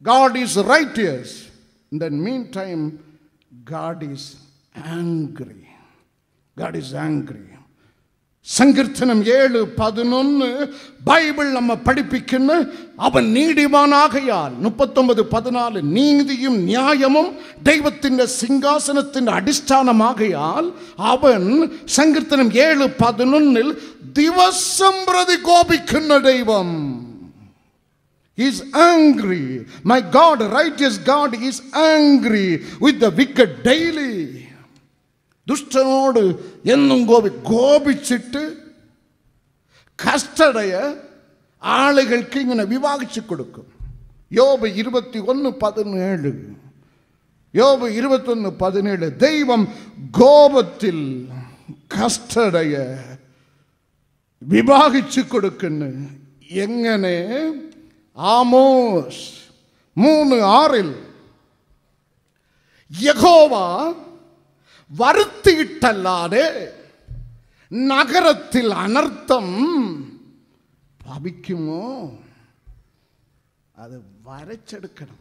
God is righteous. In the meantime, God is angry. God is angry. சங்கீர்த்தனம் 7:11 Bible நம்ம படிப்பிக்கின்னு அவன் நீதிமானாகையால் 39:14 நீதியும் நியாயமும் தெய்வத்தின் சிங்காசனத்தின் அடிസ്ഥാനமாகையால் அவன் சங்கீர்த்தனம் 7:11 ദിവസം പ്രതി കോപിക്കുന്ന ദൈവം. He is angry. My God, righteous God, is angry with the wicked daily. ദുഷ്ടനോട് എന്നും കോപിച്ചിട്ട് കഷ്ടതയ ആളുകൾക്ക് ഇങ്ങനെ വിഭാഗിച്ചു കൊടുക്കും. യോബ് 21:17 യോബ് 21:17 ദൈവം കോപത്തിൽ കഷ്ടതയ വിഭാഗിച്ചു കൊടുക്കുന്നു. എങ്ങനെ? ആമോസ് 3:6 യഹോവ വരുത്തിയിട്ടല്ലാതെ നഗരത്തിൽ അനർത്ഥം ഭവിക്കുമോ? അത് വരച്ചെടുക്കണം.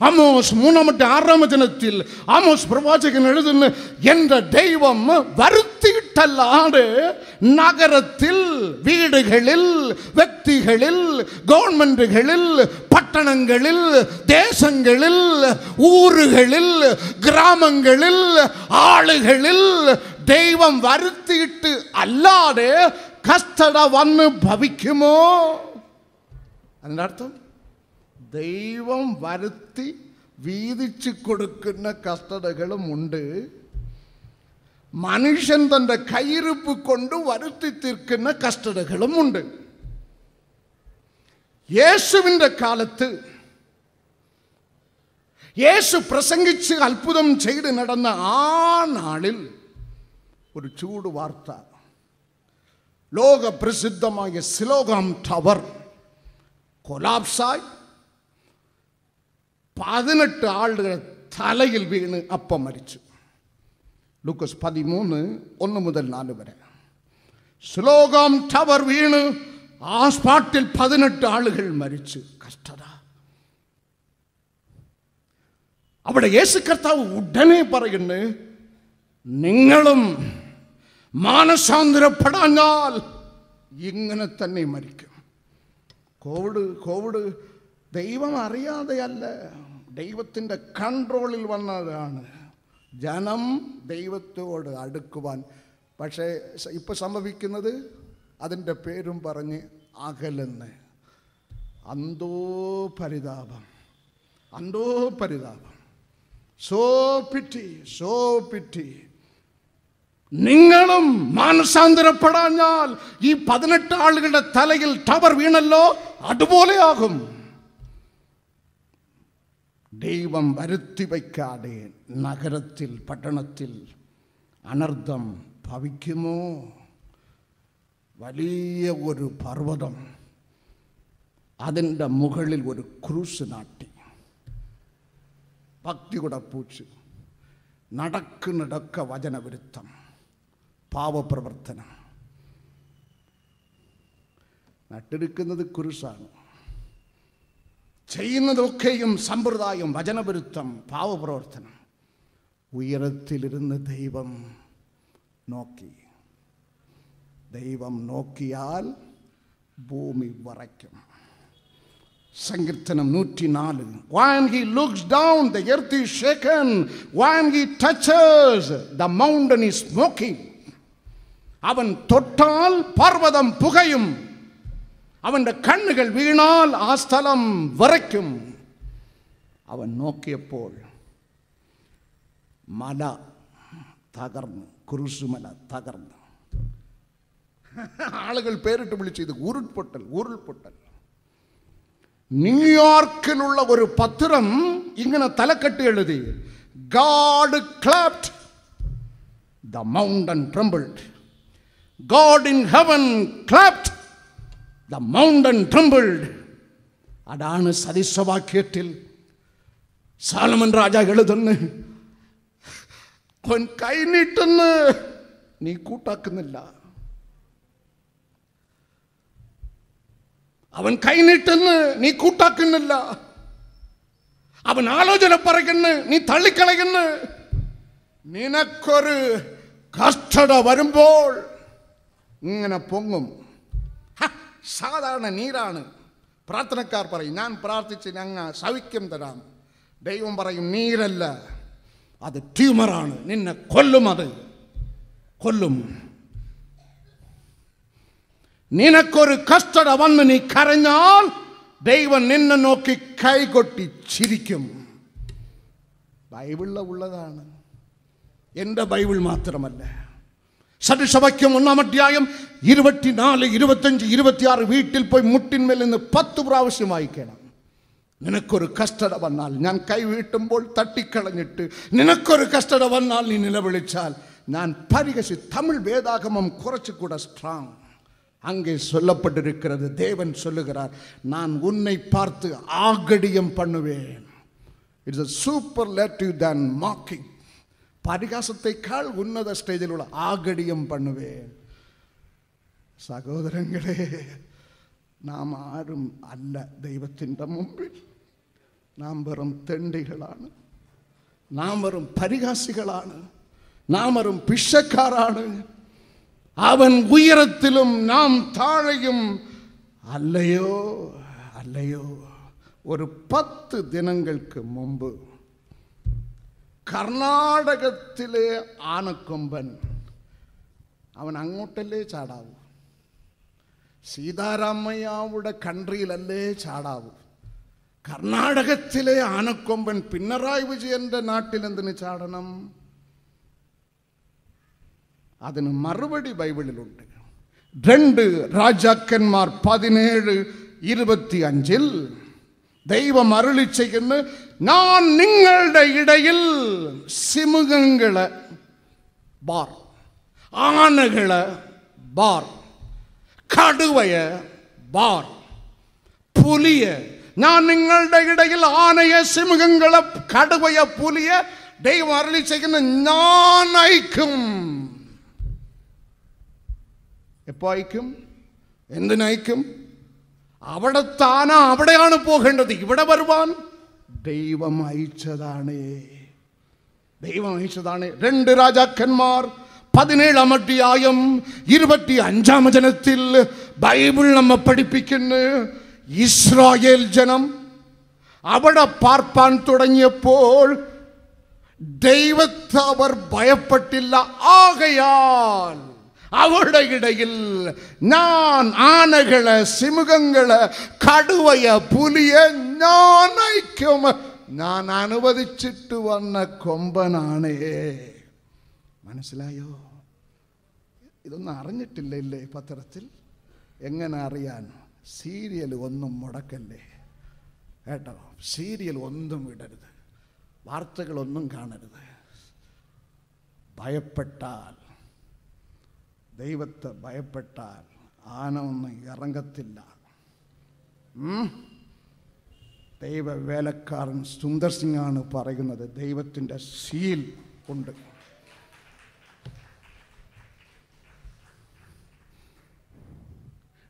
ആമോസ് 3:6 ആമോസ് പ്രവാചകൻ എഴുതുന്നു, എന്റെ ദൈവം വരുത്തിയിട്ടല്ലാതെ നഗരത്തിൽ, വീടുകളിൽ, വ്യക്തികളിൽ, ഗവൺമെന്റുകളിൽ, പട്ടണങ്ങളിൽ, ദേശങ്ങളിൽ, ഊരുകളിൽ, ഗ്രാമങ്ങളിൽ, ആളുകളിൽ ദൈവം വരുത്തിയിട്ട് അല്ലാതെ കഷ്ടത വന്ന് ഭവിക്കുമോ? അതിൻ്റെ അർത്ഥം ദൈവം വരുത്തി വീതിച്ചു കൊടുക്കുന്ന കഷ്ടതകളും ഉണ്ട്, മനുഷ്യൻ തൻ്റെ കയ്യിരുപ്പ് കൊണ്ട് വരുത്തി തീർക്കുന്ന കഷ്ടതകളും ഉണ്ട്. യേശുവിൻ്റെ കാലത്ത് യേശു പ്രസംഗിച്ച് അത്ഭുതം ചെയ്ത് നടന്ന ആ നാളിൽ ഒരു ചൂട് വാർത്ത. ലോക പ്രസിദ്ധമായ സിലോഗാം ടവർ കൊലാപ്സായി 18 ആളുകളെ തലയിൽ വീണ് അപ്പം മരിച്ചു. ലൂക്കോസ് 13:1-4 വരെ. സിലോഗാം ടവർ വീണ് ആ സ്പോട്ടിൽ 18 ആളുകൾ മരിച്ചു. കഷ്ടത. അവിടെ യേശു കർത്താവ് ഉടനെ പറയുന്നു, നിങ്ങളും മാനസാന്തരപ്പെടാഞ്ഞാൽ ഇങ്ങനെ തന്നെ മരിക്കും. കോവിഡ് ദൈവം അറിയാതെയല്ല, ദൈവത്തിൻ്റെ കൺട്രോളിൽ വന്നതാണ്. ജനം ദൈവത്തോട് അടുക്കുവാൻ. പക്ഷേ ഇപ്പോൾ സംഭവിക്കുന്നത് അതിൻ്റെ പേരും പറഞ്ഞ് അകലെന്ന്. അന്തോ പരിതാപം, അന്തോ പരിതാപം. So പിറ്റി, so പിറ്റി. നിങ്ങളും മാനസാന്തരപ്പെടാഞ്ഞാൽ ഈ 18 ആളുകളുടെ തലയിൽ ടവർ വീണല്ലോ, അതുപോലെയാകും. ദൈവം വരുത്തി വയ്ക്കാതെ നഗരത്തിൽ, പട്ടണത്തിൽ അനർത്ഥം ഭവിക്കുമോ? വലിയ ഒരു പർവ്വതം, അതിൻ്റെ മുകളിൽ ഒരു ക്രൂസ് നാട്ടി, ഭക്തിയുടെ പൂച്ച്, നടക്കുന്നിടക്ക വചനവിരുദ്ധം, പാവപ്രവർത്തനം. നട്ടിരിക്കുന്നത് കുരിശാണ്, ചെയ്യുന്നതൊക്കെയും സമ്പ്രദായം, വചനവിരുദ്ധം, പാവപ്രവർത്തനം. ഉയരത്തിലിരുന്ന് ദൈവം നോക്കി. ദൈവം നോക്കിയാൽ ഭൂമി വിറയ്ക്കും. സങ്കീർത്തനം 104. When he looks down, the earth is shaken. When he touches, the mountain is smoking. അവൻ തൊട്ടാൽ പർവ്വതം പുകയും. അവൻ്റെ കണ്ണുകൾ വീണാൽ ആ സ്ഥലം വിറയ്ക്കും. അവൻ നോക്കിയപ്പോൾ മല തകർന്നു, കുരിശുമല തകർന്നു. ആളുകൾ പേരിട്ട് വിളിച്ചു, ഇത് ഉരുൾപൊട്ടൽ, ഉരുൾപൊട്ടൽ. ന്യൂയോർക്കിലുള്ള ഒരു പത്രം ഇങ്ങനെ തലക്കെട്ട് എഴുതി, God clapped, the mountain trembled. God in heaven clapped, the mountain trembled. അതാണ് സദൃശവാക്യത്തിൽ സാലമൻ രാജ എഴുതുന്നു. അവൻ കൈനീട്ടുന്ന്, നീ കൂട്ടാക്കുന്നില്ല. അവൻ കൈനീട്ടുന്ന്, നീ കൂട്ടാക്കുന്നില്ല. അവൻ ആലോചന പറയുന്നു, നീ തള്ളിക്കളയുന്നു. നിനക്കൊരു കഷ്ടത വരുമ്പോൾ ഇങ്ങനെ പൊങ്ങും. സാധാരണ നീരാണ്. പ്രാർത്ഥനക്കാർ പറയും, ഞാൻ പ്രാർത്ഥിച്ച് ഞങ്ങൾ സൗഖ്യം തരാം. ദൈവം പറയും, നീരല്ല, അത് ട്യൂമറാണ്, നിന്നെ കൊല്ലും, അത് കൊല്ലും. നിനക്കൊരു കഷ്ടത വന്ന് നീ കരഞ്ഞാൽ ദൈവം നിന്നെ നോക്കി കൈകൊട്ടി ചിരിക്കും. ബൈബിളിൽ ഉള്ളതാണ്, എൻ്റെ ബൈബിൾ മാത്രമല്ല. സദൃശവാക്യം 1-ാം അധ്യായം 24, 25, 26 വീട്ടിൽ പോയി മുട്ടിന്മേൽ നിന്ന് 10 പ്രാവശ്യം വായിക്കണം. നിനക്കൊരു കഷ്ടത വന്നാൽ, ഞാൻ കൈ വീട്ടുമ്പോൾ തട്ടിക്കളഞ്ഞിട്ട് നിനക്കൊരു കഷ്ടത വന്നാൽ നീ നിലവിളിച്ചാൽ ഞാൻ പരിഹസി. തമിഴ് வேதாகமம் കുറച്ചുകൂടെ സ്ട്രോങ്. அங்கே சொல்லப்பட்டிருக்கிறது, தேவன் சொல்லுகிறார், நான் உன்னை பார்த்து ஆகடியம் பண்ணுவேன். It's a superlative than mocking. പരിഹാസത്തെക്കാൾ ഉന്നത സ്റ്റേജിലുള്ള ആഗടിയം பண்ணுவேன். സഹോദരങ്ങളെ, നാം ആരും അല്ല ദൈവത്തിൻ്റെ മുമ്പിൽ. നാം വെറും തെണ്ടികളാണ്, നാം വെറും പരിഹാസികളാണ്, നാം വെറും പിശക്കാരാണ്. അവൻ ഉയരത്തിലും നാം താഴെയും അല്ലയോ അല്ലയോ. ഒരു 10 ദിനങ്ങൾക്ക് മുമ്പ് കർണാടകത്തിലെ ആനക്കൊമ്പൻ, അവൻ അങ്ങോട്ടല്ലേ ചാടാവൂ, സീതാരാമയ്യാവുടെ കൺട്രിയിലല്ലേ ചാടാവൂ. കർണാടകത്തിലെ ആനക്കൊമ്പൻ പിണറായി വിജയൻ്റെ നാട്ടിൽ എന്തിന് ചാടണം? അതിന് മറുപടി ബൈബിളിലുണ്ട്. 2 രാജാക്കന്മാർ 17:25 ദൈവം അരുളി ചെയ്യുന്നു, ഞാൻ നിങ്ങളുടെ ഇടയിൽ സിംഹങ്ങളെ ബാർ, ആനകളെ ബാർ, കടുവയെ ബാർ, പുലിയെ, ഞാൻ നിങ്ങളുടെ ഇടയിൽ ആനയെ, സിംഹങ്ങളെ, കടുവയെ, പുലിയെ ദൈവം അരുളി ചെയ്യുന്ന ഞാൻ അയക്കും. എപ്പോ അയക്കും? എന്തിനയക്കും? അവിടത്തെ ആന അവിടെയാണ് പോകേണ്ടത്, ഇവിടെ വരുവാൻ ദൈവം അയച്ചതാണ്. ദൈവം അയച്ചതാണ്. 2 രാജാക്കന്മാർ 17-ാം അധ്യായം 25-ാം വചനത്തിൽ ബൈബിൾ നമ്മെ പഠിപ്പിക്കുന്നു, ഇസ്രായേൽ ജനം അവിടെ പാർപ്പാൻ തുടങ്ങിയപ്പോൾ ദൈവത്തെ അവർ ഭയപ്പെട്ടില്ല. ആകയാൽ അവരുടെ ഇടയിൽ ഞാൻ ആനകളെ, സിംഹങ്ങളെ, കടുവയെ, പുലിയെ ഞാൻ അയക്കും. ഞാൻ അനുവദിച്ചിട്ട് വന്ന കൊമ്പനാണേ. മനസ്സിലായോ? ഇതൊന്നും അറിഞ്ഞിട്ടില്ലേ പത്രത്തിൽ? എങ്ങനെ അറിയാൻ? സീരിയൽ ഒന്നും മുടക്കല്ലേ കേട്ടോ. സീരിയൽ ഒന്നും വിടരുത്, വാർത്തകളൊന്നും കാണരുത്. ഭയപ്പെട്ടാൽ, ദൈവത്തെ ഭയപ്പെട്ടാൽ ആന ഒന്നും ഇറങ്ങത്തില്ല. ദൈവ വേലക്കാരൻ സുന്ദർ സിംഗാണ് പറയുന്നത്, ദൈവത്തിൻ്റെ സീൽ ഉണ്ട്.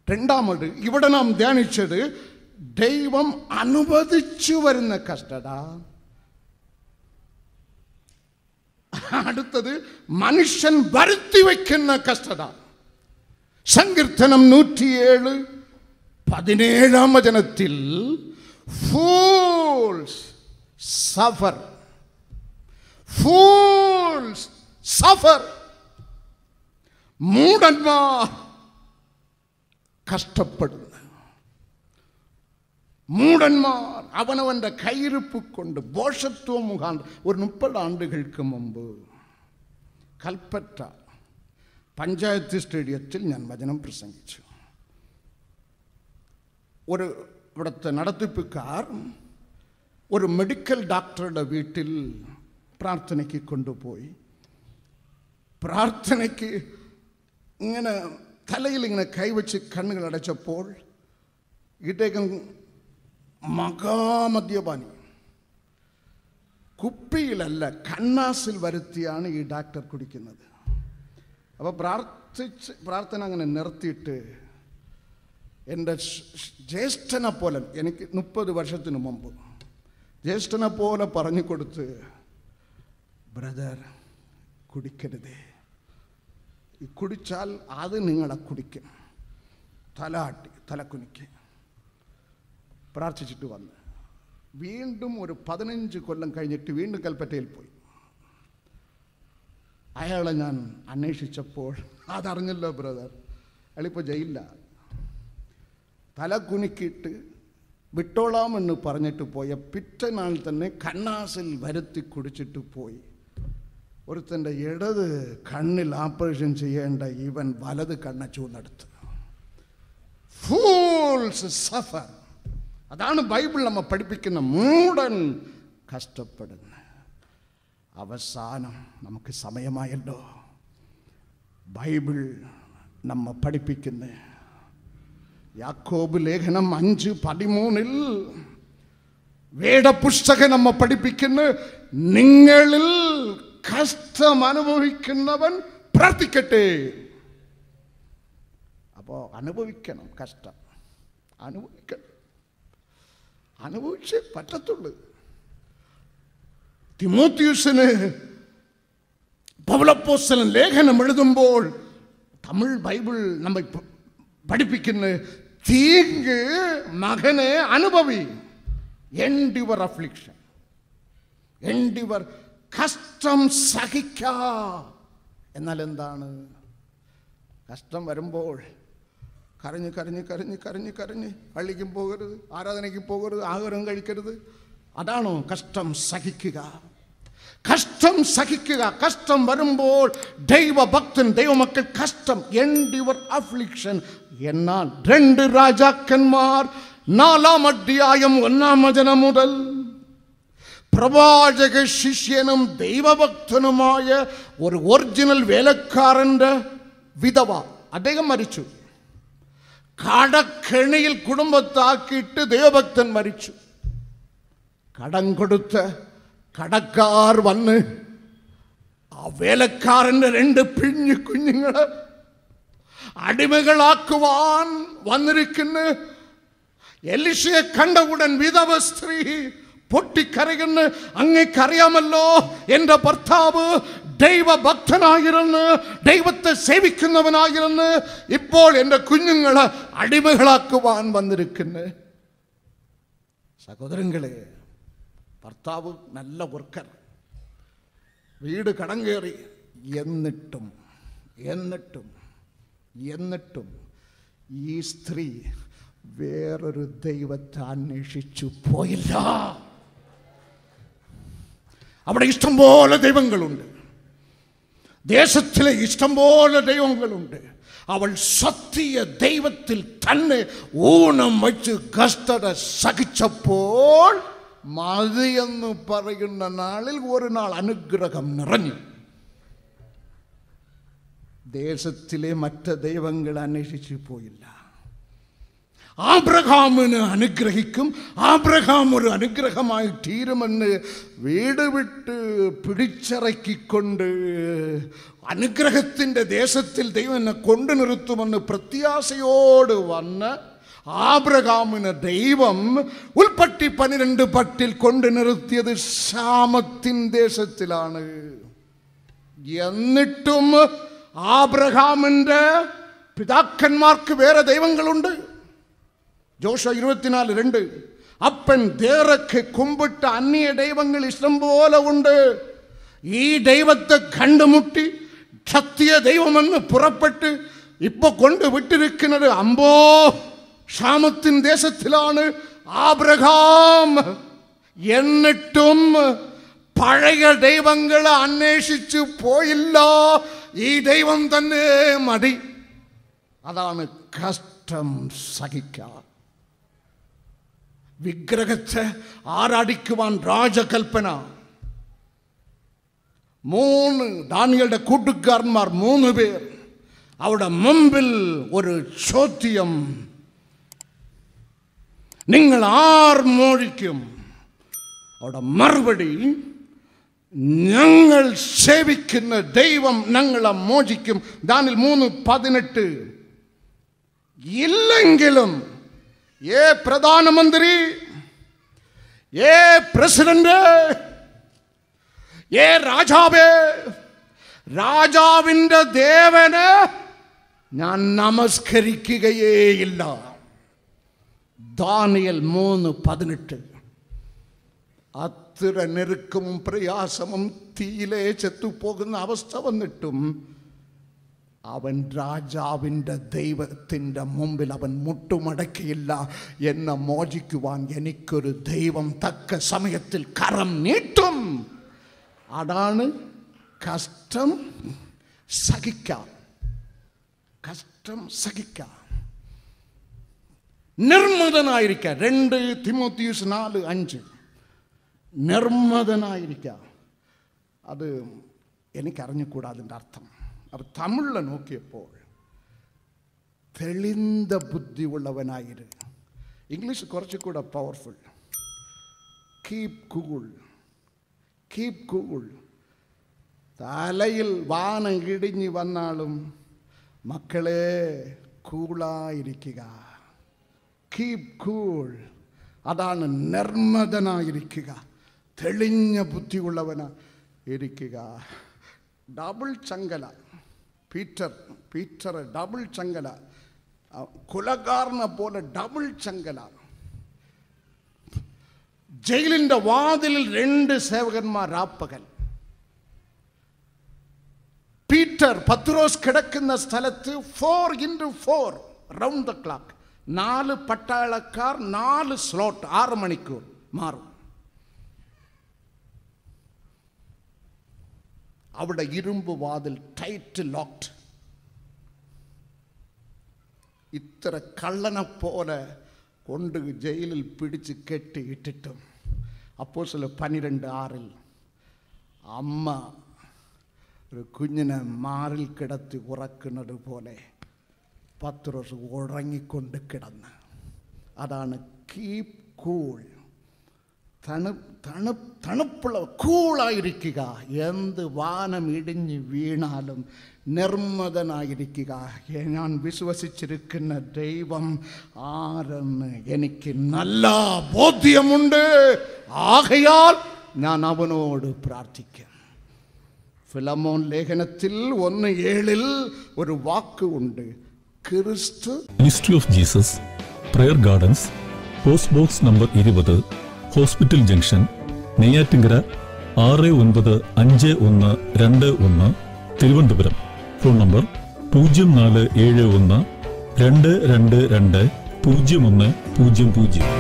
രണ്ടാമത് ഇവിടെ നാം ധ്യാനിച്ചത് ദൈവം അനുവദിച്ചു വരുന്ന കഷ്ടത. അടുത്തത് മനുഷ്യൻ വരുത്തി വയ്ക്കുന്ന കഷ്ടത. സങ്കീർത്തനം 107:17 വചനത്തിൽ fools suffer, fools suffer, മൂഢന്മാർ കഷ്ടപ്പെടുന്നു. മൂഢന്മാർ അവനവൻ്റെ കയ്യിരിപ്പ് കൊണ്ട് ബോഷത്വം മുഖാന്തരം. ഒരു 30 ആണ്ടുകൾക്ക് മുമ്പ് കൽപ്പറ്റ പഞ്ചായത്ത് സ്റ്റേഡിയത്തിൽ ഞാൻ വചനം പ്രസംഗിച്ചു. ഒരു അവിടുത്തെ നടത്തിപ്പുകാർ ഒരു മെഡിക്കൽ ഡോക്ടറുടെ വീട്ടിൽ പ്രാർത്ഥനയ്ക്ക് കൊണ്ടുപോയി. പ്രാർത്ഥനയ്ക്ക് ഇങ്ങനെ തലയിൽ ഇങ്ങനെ കൈവച്ച് കണ്ണുകൾ അടച്ചപ്പോൾ ഇദ്ദേഹം മഹാമദ്യപാനി, കുപ്പിയിലല്ല കണ്ണാസിൽ വരുത്തിയാണ് ഈ ഡോക്ടർ കുടിക്കുന്നത്. അപ്പോൾ പ്രാർത്ഥന അങ്ങനെ നിർത്തിയിട്ട് എൻ്റെ ജ്യേഷ്ഠനെ പോലെ, എനിക്ക് 30 വർഷത്തിന് മുമ്പ് ജ്യേഷ്ഠനെ പോലെ പറഞ്ഞു കൊടുത്ത്, ബ്രദർ കുടിക്കരുതേ, കുടിച്ചാൽ അത് നിങ്ങളെ കുടിക്കും, തലാട്ടി തലക്കുനിക്ക് പ്രാർത്ഥിച്ചിട്ട് വന്ന് വീണ്ടും ഒരു 15 കൊല്ലം കഴിഞ്ഞിട്ട് വീണ്ടും കൽപ്പറ്റയിൽ പോയി. അയാളെ ഞാൻ അന്വേഷിച്ചപ്പോൾ അതറിഞ്ഞല്ലോ ബ്രദർ, അയാളിപ്പോൾ ജയിലില്ല. തല കുനിക്കിയിട്ട് വിട്ടോളാമെന്ന് പറഞ്ഞിട്ട് പോയ പിറ്റേനാൾ തന്നെ കണ്ണാസിൽ വരുത്തി കുടിച്ചിട്ട് പോയി. ഒരുത്തൻ്റെ ഇടത് കണ്ണിൽ ഓപ്പറേഷൻ ചെയ്യേണ്ട ഇവൻ വലത് കണ്ണ ചൂന്നെടുത്ത്. ഫൂൾസ് സഫർ. അതാണ് ബൈബിൾ നമ്മെ പഠിപ്പിക്കുന്ന. മൂഢൻ കഷ്ടപ്പെടുന്നു. അവസാനം നമുക്ക് സമയമായല്ലോ. ബൈബിൾ നമ്മെ പഠിപ്പിക്കുന്ന യാക്കോബ് ലേഖനം 5:13 വേദപുസ്തകം നമ്മെ പഠിപ്പിക്കുന്ന, നിങ്ങളിൽ കഷ്ടം അനുഭവിക്കുന്നവൻ പ്രാർത്ഥിക്കട്ടെ. അപ്പോൾ അനുഭവിക്കണം, കഷ്ടം അനുഭവിക്കണം, അനുഭവിച്ചേ പറ്റത്തുള്ളൂ. തിമോത്തിയുസിന് പൗലോസ് ലേഖനം എഴുതുമ്പോൾ തമിഴ് ബൈബിൾ നമ്മെ പഠിപ്പിക്കുന്ന, തീങ്ക് മകനെ അനുഭവി, എൻഡ്യുവർ അഫ്ലിക്ഷൻ, എൻഡ്യുവർ കഷ്ടം സഹിക്ക. എന്നാൽ എന്താണ് കഷ്ടം വരുമ്പോൾ കരഞ്ഞ് കരഞ്ഞ് കരഞ്ഞ് കരഞ്ഞ് കരഞ്ഞ് പള്ളിക്കും പോകരുത്, ആരാധനയ്ക്ക് പോകരുത്, ആഹാരം കഴിക്കരുത്. അതാണോ കഷ്ടം സഹിക്കുക? കഷ്ടം സഹിക്കുക. കഷ്ടം വരുമ്പോൾ ദൈവഭക്തൻ, ദൈവമക്കൾ കഷ്ടം, എൻഡ്യുവർ അഫ്ലിക്ഷൻ. എന്നാൽ 2 രാജാക്കന്മാർ 4-ാം അധ്യായം 1-ാം വചനം മുതൽ പ്രവാചക ശിഷ്യനും ദൈവഭക്തനുമായ ഒരു ഒറിജിനൽ വേലക്കാരൻ്റെ വിധവ, അദ്ദേഹം മരിച്ചു. കടക്കെണിയിൽ കുടുംബത്താക്കിയിട്ട് ദൈവഭക്തൻ മരിച്ചു. കടം കൊടുത്ത് കടക്കാർ വന്ന് ആ വേലക്കാരൻ്റെ 2 പിഞ്ഞു കുഞ്ഞുങ്ങളെ അടിമകളാക്കുവാൻ വന്നിരിക്കുന്നു. എലീശയെ കണ്ട ഉടൻ വിധവ സ്ത്രീ പൊട്ടിക്കരയുന്നു. അങ്ങേക്കറിയാമല്ലോ, എൻ്റെ ഭർത്താവ് ദൈവഭക്തനായിരുന്നു, ദൈവത്തെ സേവിക്കുന്നവനായിരുന്നു, ഇപ്പോൾ എൻ്റെ കുഞ്ഞുങ്ങളെ അടിമകളാക്കുവാൻ വന്നിരിക്കുന്നു. സഹോദരങ്ങളെ, ഭർത്താവ് നല്ല വർക്കർ, വീട് കടം കയറി, എന്നിട്ടും എന്നിട്ടും എന്നിട്ടും ഈ സ്ത്രീ വേറൊരു ദൈവത്തെ അന്വേഷിച്ചു പോയില്ല. അവിടെ ഇഷ്ടംപോലെ ദൈവങ്ങളുണ്ട്, ദേശത്തിലെ ഇഷ്ടംപോലെ ദൈവങ്ങളുണ്ട്. അവൾ സത്യ ദൈവത്തിൽ തന്നെ ഊനം വെച്ച് കഷ്ടത സഹിച്ചപ്പോൾ മതിയെന്ന് പറയുന്ന നാളിൽ ഒരു നാൾ അനുഗ്രഹം നിറഞ്ഞു. ദേശത്തിലെ മറ്റ് ദൈവങ്ങൾ അന്വേഷിച്ചു പോയില്ല. ആബ്രഹാമിന് അനുഗ്രഹിക്കും, ആബ്രഹാം ഒരു അനുഗ്രഹമായി തീരുമെന്ന് വീട് വിട്ട് പിടിച്ചിറക്കിക്കൊണ്ട് അനുഗ്രഹത്തിൻ്റെ ദേശത്തിൽ ദൈവം എന്നെ കൊണ്ടു നിർത്തുമെന്ന് പ്രത്യാശയോട് വന്ന് ആബ്രഹാമിന് ദൈവം ഉൽപ്പത്തി 12:10 കൊണ്ടു നിർത്തിയത് ശാമത്തിൻ ദേശത്തിലാണ്. എന്നിട്ടും ആബ്രഹാമിൻ്റെ പിതാക്കന്മാർക്ക് വേറെ ദൈവങ്ങളുണ്ട്. ജോഷുവ 24:2 അപ്പൻ ദേറക്ക് കുമ്പിട്ട അന്യ ദൈവങ്ങൾ ഇഷ്ടം പോലെ ഉണ്ട്. ഈ ദൈവത്തെ കണ്ടുമുട്ടി സത്യ ദൈവമെന്ന് പുറപ്പെട്ട് ഇപ്പൊ കൊണ്ടുവിട്ടിരിക്കുന്നത് അമ്പോ ക്ഷാമത്തിൻ ദേശത്തിലാണ് ആബ്രഹാം. എന്നിട്ടും പഴയ ദൈവങ്ങളെ അന്വേഷിച്ചു പോയില്ല. ഈ ദൈവം തന്നെ മതി. അതാണ് കഷ്ടം സഹിക്കുക. വിഗ്രഹത്തെ ആരാധിക്കുവാൻ രാജകൽപ്പന. 3 ദാനിയേലിന്റെ കൂട്ടുകാരന്മാർ 3 പേർ. അവിടെ മുമ്പിൽ ഒരു ചോദ്യം, നിങ്ങൾ ആർ മോചിക്കും? അവിടെ മറുപടി, ഞങ്ങൾ സേവിക്കുന്ന ദൈവം ഞങ്ങളെ മോചിക്കും. ദാനിയേൽ 3:18. ഇല്ലെങ്കിലും പ്രധാനമന്ത്രി, പ്രസിഡന്റ്, രാജാവേ, രാജാവിൻ്റെ ദേവന് ഞാൻ നമസ്കരിക്കുകയേയില്ല. ദാനിയേൽ 3:18. അത്ര നെരുക്കവും പ്രയാസവും തീയിലെ ചെത്തുപോകുന്ന അവസ്ഥ വന്നിട്ടും അവൻ രാജാവിൻ്റെ ദൈവത്തിൻ്റെ മുമ്പിൽ അവൻ മുട്ടുമടക്കിയില്ല. എന്നെ മോചിക്കുവാൻ എനിക്കൊരു ദൈവം തക്ക സമയത്തിൽ കരം നീട്ടും. അതാണ് കഷ്ടം സഹിക്കാം. കഷ്ടം സഹിക്കാം, നിർമ്മതനായിരിക്കാം. 2 തിമോത്തിയോസ് 4:5. നിർമ്മതനായിരിക്കാം. അത് എനിക്കറിഞ്ഞുകൂടാ അതിൻ്റെ അർത്ഥം. അപ്പോൾ തമിഴിൽ നോക്കിയപ്പോൾ തെളിந்த ബുദ്ധി ഉള്ളവനായിരു. ഇംഗ്ലീഷ് കുറച്ചുകൂടെ powerful. Keep cool, keep cool. തലയിൽ വാനം ഇടിഞ്ഞു വന്നാലും മക്കളെ കൂളായിരിക്കുക. Keep cool. അതാണ് നിർമ്മതനായിരിക്കുക, തെളിഞ്ഞ ബുദ്ധിയുള്ളവന ഇരിക്കുക. ഡബിൾ ചങ്കല. പീറ്റർ ഡബിൾ ചങ്കല, കുലകാരനെ പോലെ ഡബിൾ ചങ്കല. ജയിലിൻ്റെ വാതിലിൽ 2 സേവകന്മാർ രാപ്പകൽ. പീറ്റർ പത്രോസ് കിടക്കുന്ന സ്ഥലത്ത് 4x4 റൗണ്ട് ദ ക്ലോക്ക്. 4 പട്ടാളക്കാർ, 4 സ്ലോട്ട്, 6 മണിക്കൂർ മാറും. അവിടെ ഇരുമ്പ് വാതിൽ ടൈറ്റ് ലോക്ക്ഡ്. ഇത്ര കള്ളനെ പോലെ കൊണ്ട് ജയിലിൽ പിടിച്ച് കെട്ടിയിട്ടിട്ടും അപ്പോസ്തലർ 12:6 അമ്മ ഒരു കുഞ്ഞിനെ മാറിൽ കിടത്തി ഉറക്കുന്നത് പോലെ പത്രോസ് ഉറങ്ങിക്കൊണ്ട് കിടന്ന്. അതാണ് കീപ് കൂൾ. തണുപ്പുള്ള കൂളായിരിക്കുക. എന്ത് വാനം ഇടിഞ്ഞ് വീണാലും നിർമ്മതനായിരിക്കുക. ഞാൻ വിശ്വസിച്ചിരിക്കുന്ന ദൈവം ആരെന്ന് എനിക്ക് നല്ല ബോധ്യമുണ്ട്. ആകയാൽ ഞാൻ അവനോട് പ്രാർത്ഥിക്കും. ഫിലമോൻ ലേഖനത്തിൽ 1:7 ഒരു വാക്ക് ഉണ്ട്. Kristu ministry of Jesus, prayer gardens, post box number 20, hospital junction, Neyyattinkara 695121, Thiruvananthapuram. Phone number 0471 222 0100.